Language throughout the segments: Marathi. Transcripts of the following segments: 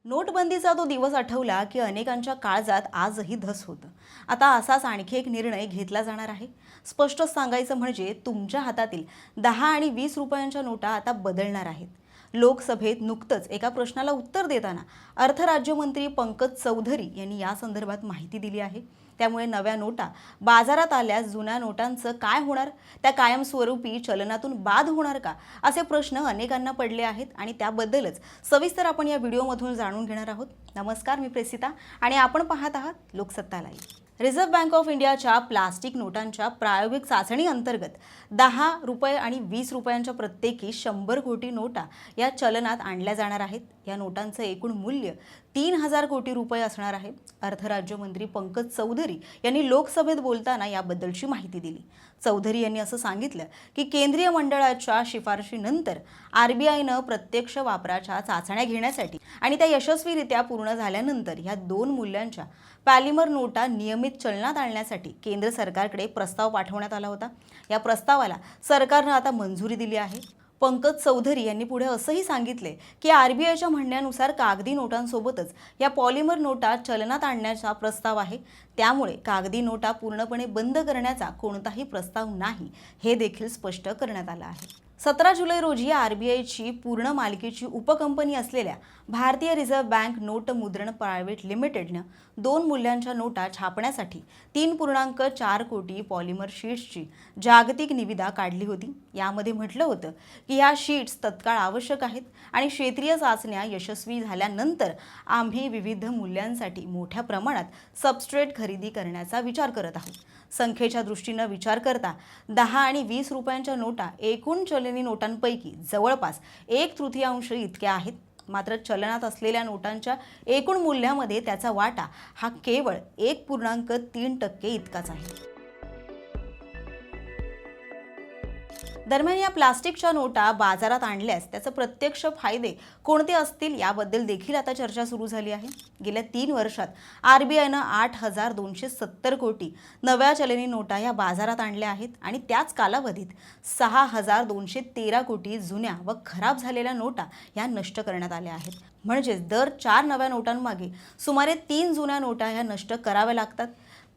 नोटबंदीचा तो दिवस आठवला की अनेकांच्या काळजात आजही धस होतं। आता असाच आणखी एक निर्णय घेतला जाणार आहे। स्पष्ट सांगायचं म्हणजे तुमच्या हातातील 10 आणि 20 रुपयांच्या नोटा आता बदलणार आहेत। लोकसभेत नुकतंच एका प्रश्नाला उत्तर देताना अर्थ राज्यमंत्री पंकज चौधरी यांनी या संदर्भात माहिती दिली आहे। त्यामुळे नव्या नोटा बाजारात आल्यास जुन्या नोटांचं काय होणार, त्या कायमस्वरूपी चलनातून बाद होणार का, असे प्रश्न अनेकांना पडले आहेत आणि त्याबद्दलच सविस्तर आपण या व्हिडिओमधून जाणून घेणार आहोत। नमस्कार, मी प्रेसिता आणि आपण पाहत आहात Loksatta live. Reserve bank of इंडियाच्या प्लास्टिक नोटांच्या प्रायोगिक चाचणी अंतर्गत 10 रुपये आणि 20 रुपयांच्या प्रत्येकी 100 कोटी नोटा या चलनात आणल्या जाणार आहेत। या नोटांचं एकूण मूल्य 3000 कोटी रुपये असणार आहे। अर्थ राज्यमंत्री पंकज चौधरी यांनी लोकसभेत बोलताना याबद्दलची माहिती दिली। चौधरी यांनी असं सांगितलं की केंद्रीय मंडळाच्या शिफारशीनंतर आरबीआयनं प्रत्यक्ष वापराच्या चाचण्या घेण्यासाठी आणि त्या यशस्वीरित्या पूर्ण झाल्यानंतर या दोन मूल्यांच्या पॉलिमर नोटा नियमित चलनात आणण्यासाठी केंद्र सरकारकडे प्रस्ताव पाठवण्यात आला होता। या प्रस्तावाला सरकारनं आता मंजुरी दिली आहे। पंकज चौधरी यांनी पुढे असंही सांगितले की आरबीआयच्या म्हणण्यानुसार कागदी नोटांसोबतच या पॉलिमर नोटा चलनात आणण्याचा प्रस्ताव आहे। त्यामुळे कागदी नोटा पूर्णपणे बंद करण्याचा कोणताही प्रस्ताव नाही, हे देखील स्पष्ट करण्यात आलं आहे। 17 जुलै रोजी आरबीआयची पूर्ण मालकीची उपकंपनी असलेल्या भारतीय रिझर्व्ह बँक नोट मुद्रण प्रायव्हेट लिमिटेडनं 2 मूल्यांच्या नोटा छापण्यासाठी 3.4 कोटी पॉलिमर शीट्सची जागतिक निविदा काढली होती। यामध्ये म्हटलं होतं की ह्या शीट्स तत्काळ आवश्यक आहेत आणि क्षेत्रीय चाचण्या यशस्वी झाल्यानंतर आम्ही विविध मूल्यांसाठी मोठ्या प्रमाणात सबस्ट्रेट खरेदी करण्याचा विचार करत आहोत। संख्येच्या दृष्टीनं विचार करता 10 आणि 20 रुपयांच्या नोटा एकूण चलनी नोटांपैकी जवळपास 1/3 इतक्या आहेत। मात्र चलनात असलेल्या नोटांच्या एकूण मूल्यामध्ये त्याचा वाटा हा केवळ 1.3% इतकाच आहे। दरम्यान या प्लास्टिकच्या नोटा बाजारात आणल्यास त्याचे प्रत्यक्ष फायदे कोणते असतील याबद्दल देखील आता चर्चा सुरू झाली आहे। गेल्या 3 वर्षात आरबीआयनं 8270 कोटी नव्या चलनी नोटा या बाजारात आणल्या आहेत आणि त्याच कालावधीत 6213 कोटी जुन्या व खराब झालेल्या नोटा या नष्ट करण्यात आल्या आहेत। म्हणजेच दर 4 नव्या नोटांमागे सुमारे 3 जुन्या नोटा ह्या नष्ट कराव्या लागतात।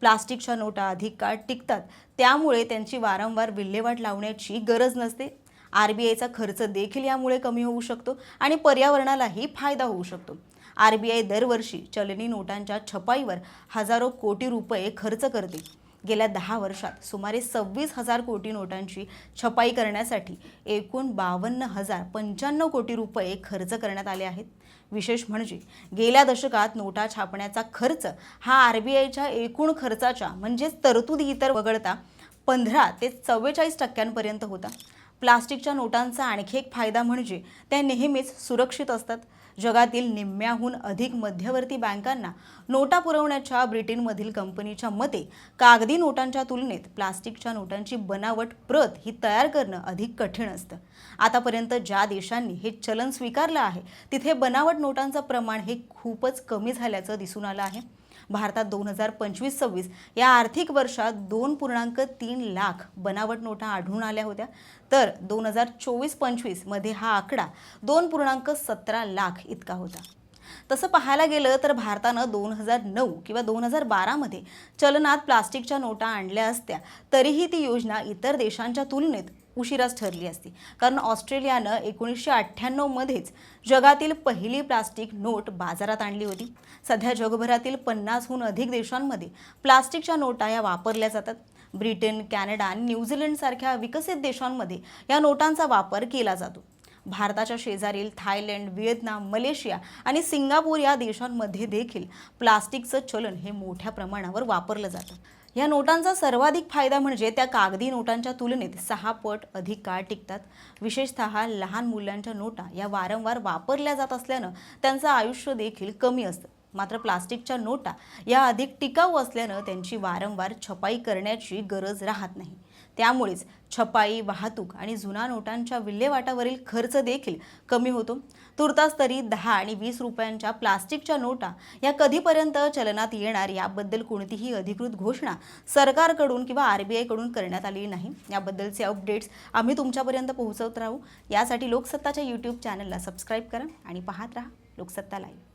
प्लास्टिकच्या नोटा अधिक काळ टिकतात, त्यामुळे त्यांची वारंवार विल्हेवाट लावण्याची गरज नसते। आरबीआयचा खर्च देखील यामुळे कमी होऊ शकतो आणि पर्यावरणालाही फायदा होऊ शकतो। आरबीआय दरवर्षी चलनी नोटांच्या छपाईवर हजारो कोटी रुपये खर्च करते। गेल्या 10 वर्षात सुमारे 26,000 कोटी नोटांची छपाई करण्यासाठी एकूण 52,095 कोटी रुपये खर्च करण्यात आले आहेत। विशेष म्हणजे गेल्या दशकात नोटा छापण्याचा खर्च हा आरबीआयच्या एकूण खर्चाच्या म्हणजेच तरतुदी इतर वगळता 15 ते 44% होता। प्लास्टिकच्या नोटांचा आणखी एक फायदा म्हणजे त्या नेहमीच सुरक्षित असतात। जगातील निम्म्याहून अधिक मध्यवर्ती बँकांना नोटा पुरवण्याच्या ब्रिटनमधील कंपनीच्या मते कागदी नोटांच्या तुलनेत प्लास्टिकच्या नोटांची बनावट प्रत ही तयार करणं अधिक कठीण असतं। आतापर्यंत ज्या देशांनी हे चलन स्वीकारलं आहे तिथे बनावट नोटांचं प्रमाण हे खूपच कमी झाल्याचं दिसून आलं आहे। भारतात 2025-26 या आर्थिक वर्षात 2.3 लाख बनावट नोटा आढळून आल्या होत्या, तर 2024-25 मध्ये हा आकडा 2.17 लाख इतका होता। तसं पाहायला गेलं तर भारतानं 2009 किंवा 2012 मध्ये चलनात प्लास्टिकच्या नोटा आणल्या असत्या तरीही ती योजना इतर देशांच्या तुलनेत उशिराच ठरली असती, कारण ऑस्ट्रेलियानं 1998 मध्येच जगातील पहिली प्लास्टिक नोट बाजारात आणली होती। सध्या जगभरातील 50हून अधिक देशांमध्ये प्लास्टिकच्या नोटा या वापरल्या जातात। ब्रिटन, कॅनडा आणि न्यूझीलंड सारख्या विकसित देशांमध्ये या नोटांचा वापर केला जातो। भारताच्या शेजारील थायलंड, व्हिएतनाम, मलेशिया आणि सिंगापूर या देशांमध्ये देखील प्लास्टिकचं चलन हे मोठ्या प्रमाणावर वापरलं जातं। या नोटांचा सर्वाधिक फायदा म्हणजे त्या कागदी नोटांच्या तुलनेत 6 पट अधिक काळ टिकतात। विशेषतः लहान मूल्यांच्या नोटा या वारंवार वापरल्या जात असल्यानं त्यांचं आयुष्य देखील कमी असतं। मात्र प्लास्टिकच्या नोटा या अधिक टिकाऊ असल्यानं त्यांची वारंवार छपाई करण्याची गरज राहत नाही। त्यामुळेच छपाई, वाहतूक आणि जुन्या नोटांच्या विल्हेवाटावरील खर्च देखील कमी होतो। तुर्तास तरी 10 आणि 20 रुपयांच्या प्लास्टिकच्या नोटा या कधीपर्यंत चलनात येणार याबद्दल कोणतीही अधिकृत घोषणा सरकारकडून किंवा आरबीआयकडून करण्यात आलेली नाही। याबद्दलचे अपडेट्स आम्ही तुमच्यापर्यंत पोहोचवत राहू। यासाठी लोकसत्ताच्या YouTube चॅनलला सबस्क्राइब करा आणि पाहत राहा लोकसत्ता लाईव्ह।